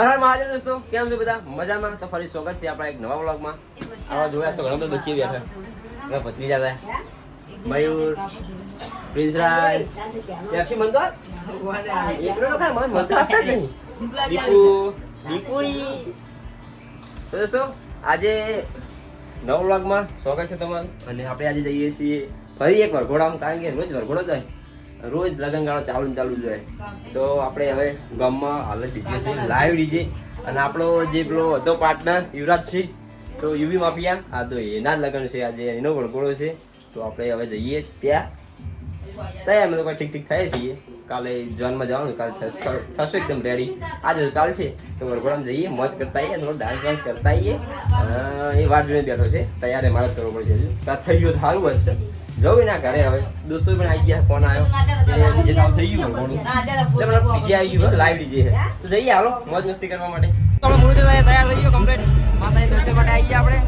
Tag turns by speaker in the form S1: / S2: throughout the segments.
S1: હર હર મહાદેવ દોસ્તો, કેમ છો બધા? મજામાં? તો ફરી સ્વાગત છે આપણા એક નવા વ્લોગમાં. આવા જોયા તો ઘણા બધા બચ્ચી બેઠા, ભત્રીજા હતા, મયુર, પ્રિન્સરાજ, યાક્ષી મંદોર, એકલો તો કાંઈ મન મંદોર આપતા જ નહીં, દીપુ, દીપુડી. તો દોસ્તો આજે નવા વ્લોગમાં સ્વાગત છે તમારું. અને આપણે આજે જઈએ છીએ ફરી એક વરઘોડામાં, કારણ કે રોજ વરઘોડો જાય, રોજ લગનગાળો ચાલુ જ હોય. તો આપણે હવે ગામમાં હાલ ડીજે છે, લાઈવ ડીજે. અને આપણો જે પેલો હતો પાર્ટનર યુવરાજ છે, તો યુવી માફિયા, આ તો એના જ લગન છે, આજે એનો વરઘોડો છે. તો આપણે હવે જઈએ ત્યાં. તૈયાર અમે તો ઠીક ઠીક થઈએ છીએ. કાલે જોનમાં જવાનું, કાલે થશો એકદમ રેડી. આજે તો ચાલશે, તો વરઘોડામાં જઈએ, મોજ કરતા આવીએ, થોડો ડાન્સ વાન્સ કરતા આવીએ. એ વાત જોઈને બેઠો છે, તૈયાર મારે જ કરવો પડશે. હજુ થઈ ગયો સારું હશે. જવું ના ઘરે હવે દોસ્તો પણ આવી ગયા, ફોન આવ્યો ડીજે ચાલુ થઈ ગયું, ડીજે આવી ગયું, લાઈવ ડીજે છે. તો જઈએ હાલો મોજ મસ્તી કરવા માટે. આપણો મૂળ તૈયાર થઈ ગયો કમ્પ્લીટ, માતાજી દર્શન માટે આવી ગયા આપણે.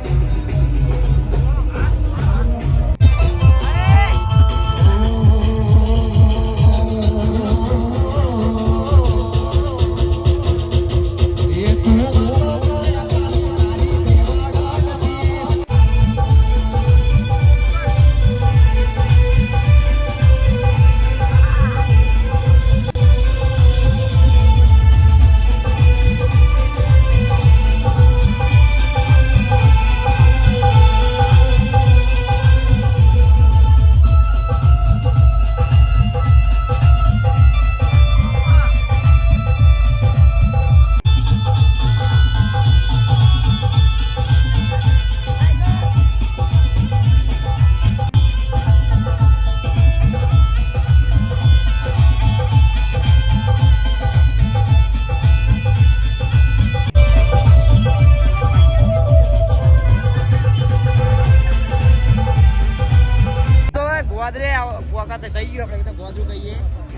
S1: થઈ ગયો આપણે એકદમ ગોધરું કહીએ,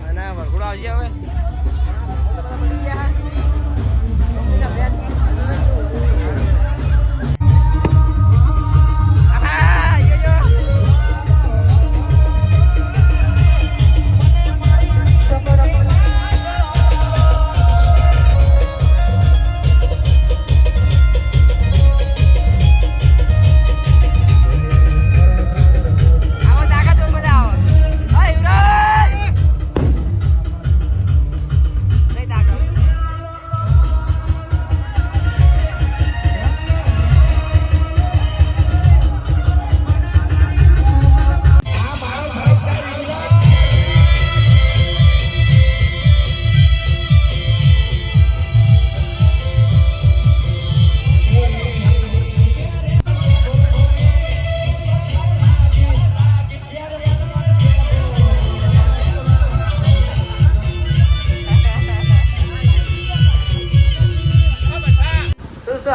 S1: અને વરઘોડો આવશે હવે.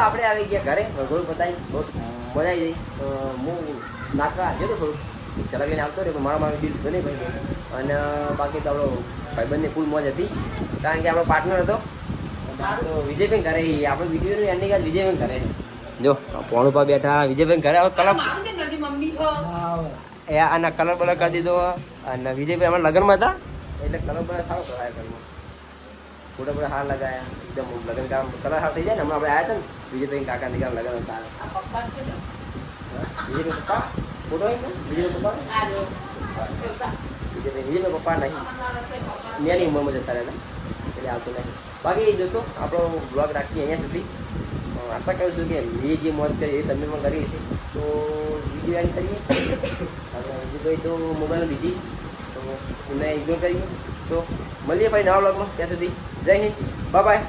S1: આપણે આવી ગયા ઘરે, વરઘોડું પતાવી, બહુ મજા આવી ગઈ. હું નાખવા આવ્યો તો થોડુંક ચલાવીને આવતો રહ્યો, પણ મારા બિલ તો નહીં ભાઈ. અને બાકી તો આપણો ભાઈબંધની ફૂલ મોજ હતી, કારણ કે આપણો પાર્ટનર હતો તો વિજયભાઈ ઘરે. આપણે વિડીયોની એન્ડિંગ આજ વિજયભાઈ ઘરે. જો પોણું પા બેઠા, વિજયભાઈ ઘરે. હવે કલર આના કલર બલર કરી દીધો. અને વિજયભાઈ અમારા લગ્નમાં હતા, એટલે કલર બલર સારો કરાયા ઘરમાં, ફોટા બધા હાર લગાયા, એકદમ લગ્ન કામ કલર હાર થઈ જાય ને. હમણાં આપણે આવ્યા હતા ને વિજયભાઈ કાકા દીકરા લગ્ન હતા. વિજયભાઈ પપ્પા ફોટો વિજયભાઈ પપ્પા નહીં, ન્યાની ઉંમરમાં જતા રહેતા, એટલે આવતું નહીં. બાકી દોસ્તો આપણો બ્લોગ રાખીએ અહીંયા સુધી. આશા કરું છું કે મેં જે મોજ કરી એ તમે પણ કરી છે. તો વિડીયો એન્ડ કરીએ. અને વિજયભાઈ તો મોબાઈલ બીજી, તો એને ઇગ્નોર કરીએ. તો મળીએ ભાઈ નવા બ્લોગમાં. ત્યાં સુધી જય હિન્દ, બાય બાય.